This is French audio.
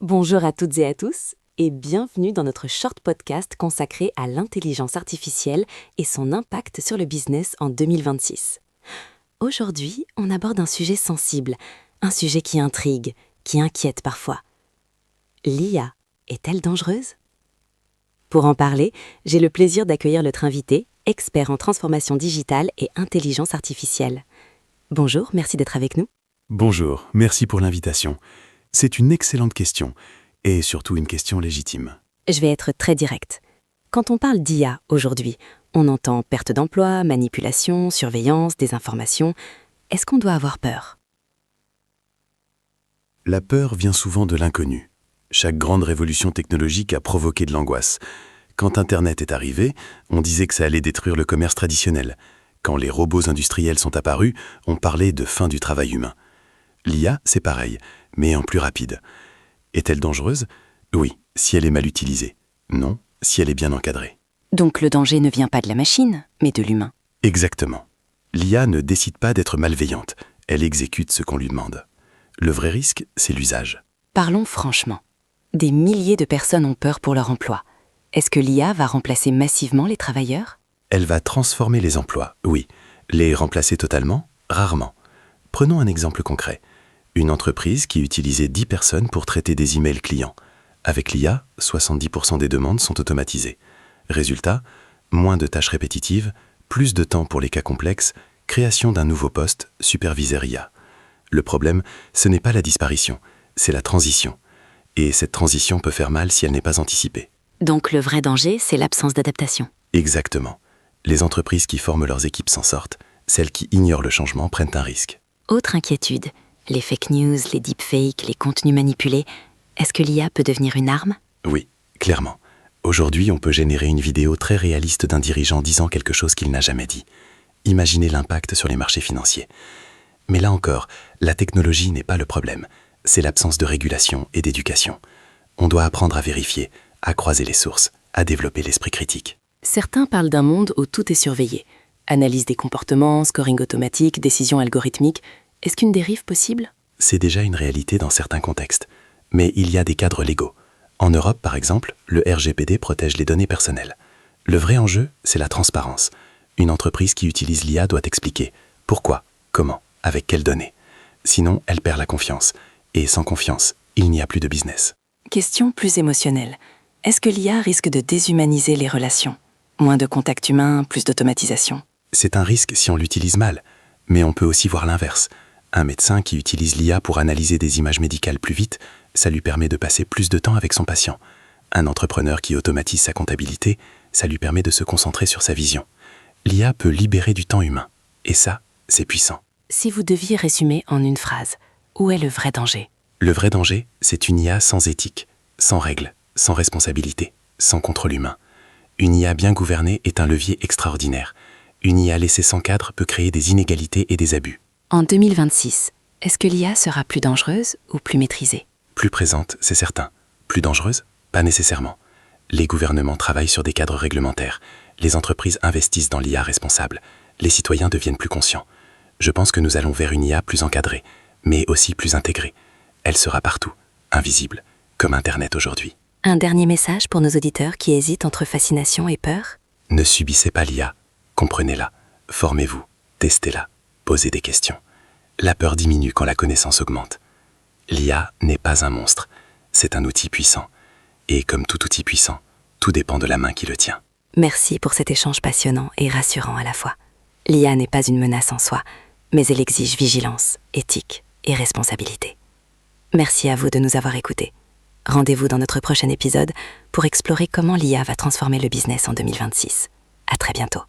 Bonjour à toutes et à tous et bienvenue dans notre short podcast consacré à l'intelligence artificielle et son impact sur le business en 2026. Aujourd'hui, on aborde un sujet sensible, un sujet qui intrigue, qui inquiète parfois. L'IA est-elle dangereuse ? Pour en parler, j'ai le plaisir d'accueillir notre invité, expert en transformation digitale et intelligence artificielle. Bonjour, merci d'être avec nous. Bonjour, merci pour l'invitation. C'est une excellente question, et surtout une question légitime. Je vais être très directe. Quand on parle d'IA aujourd'hui, on entend perte d'emploi, manipulation, surveillance, désinformation. Est-ce qu'on doit avoir peur ? La peur vient souvent de l'inconnu. Chaque grande révolution technologique a provoqué de l'angoisse. Quand Internet est arrivé, on disait que ça allait détruire le commerce traditionnel. Quand les robots industriels sont apparus, on parlait de fin du travail humain. L'IA, c'est pareil, mais en plus rapide. Est-elle dangereuse ? Oui, si elle est mal utilisée. Non, si elle est bien encadrée. Donc le danger ne vient pas de la machine, mais de l'humain. Exactement. L'IA ne décide pas d'être malveillante, elle exécute ce qu'on lui demande. Le vrai risque, c'est l'usage. Parlons franchement. Des milliers de personnes ont peur pour leur emploi. Est-ce que l'IA va remplacer massivement les travailleurs ? Elle va transformer les emplois, oui. Les remplacer totalement ? Rarement. Prenons un exemple concret. Une entreprise qui utilisait 10 personnes pour traiter des emails clients. Avec l'IA, 70% des demandes sont automatisées. Résultat, moins de tâches répétitives, plus de temps pour les cas complexes, création d'un nouveau poste, superviseur IA. Le problème, ce n'est pas la disparition, c'est la transition. Et cette transition peut faire mal si elle n'est pas anticipée. Donc le vrai danger, c'est l'absence d'adaptation. Exactement. Les entreprises qui forment leurs équipes s'en sortent, celles qui ignorent le changement prennent un risque. Autre inquiétude, les fake news, les deepfakes, les contenus manipulés. Est-ce que l'IA peut devenir une arme ? Oui, clairement. Aujourd'hui, on peut générer une vidéo très réaliste d'un dirigeant disant quelque chose qu'il n'a jamais dit. Imaginez l'impact sur les marchés financiers. Mais là encore, la technologie n'est pas le problème. C'est l'absence de régulation et d'éducation. On doit apprendre à vérifier, à croiser les sources, à développer l'esprit critique. Certains parlent d'un monde où tout est surveillé. Analyse des comportements, scoring automatique, décision algorithmique. Est-ce qu'une dérive possible ? C'est déjà une réalité dans certains contextes. Mais il y a des cadres légaux. En Europe, par exemple, le RGPD protège les données personnelles. Le vrai enjeu, c'est la transparence. Une entreprise qui utilise l'IA doit expliquer pourquoi, comment, avec quelles données. Sinon, elle perd la confiance. Et sans confiance, il n'y a plus de business. Question plus émotionnelle. Est-ce que l'IA risque de déshumaniser les relations ? Moins de contact humain, plus d'automatisation. C'est un risque si on l'utilise mal. Mais on peut aussi voir l'inverse. Un médecin qui utilise l'IA pour analyser des images médicales plus vite, ça lui permet de passer plus de temps avec son patient. Un entrepreneur qui automatise sa comptabilité, ça lui permet de se concentrer sur sa vision. L'IA peut libérer du temps humain. Et ça, c'est puissant. Si vous deviez résumer en une phrase, où est le vrai danger ? Le vrai danger, c'est une IA sans éthique, sans règles, sans responsabilité, sans contrôle humain. Une IA bien gouvernée est un levier extraordinaire. Une IA laissée sans cadre peut créer des inégalités et des abus. En 2026, est-ce que l'IA sera plus dangereuse ou plus maîtrisée ? Plus présente, c'est certain. Plus dangereuse ? Pas nécessairement. Les gouvernements travaillent sur des cadres réglementaires. Les entreprises investissent dans l'IA responsable. Les citoyens deviennent plus conscients. Je pense que nous allons vers une IA plus encadrée, mais aussi plus intégrée. Elle sera partout, invisible, comme Internet aujourd'hui. Un dernier message pour nos auditeurs qui hésitent entre fascination et peur ? Ne subissez pas l'IA, comprenez-la, formez-vous, testez-la, posez des questions. La peur diminue quand la connaissance augmente. L'IA n'est pas un monstre, c'est un outil puissant. Et comme tout outil puissant, tout dépend de la main qui le tient. Merci pour cet échange passionnant et rassurant à la fois. L'IA n'est pas une menace en soi, mais elle exige vigilance, éthique et responsabilité. Merci à vous de nous avoir écoutés. Rendez-vous dans notre prochain épisode pour explorer comment l'IA va transformer le business en 2026. À très bientôt.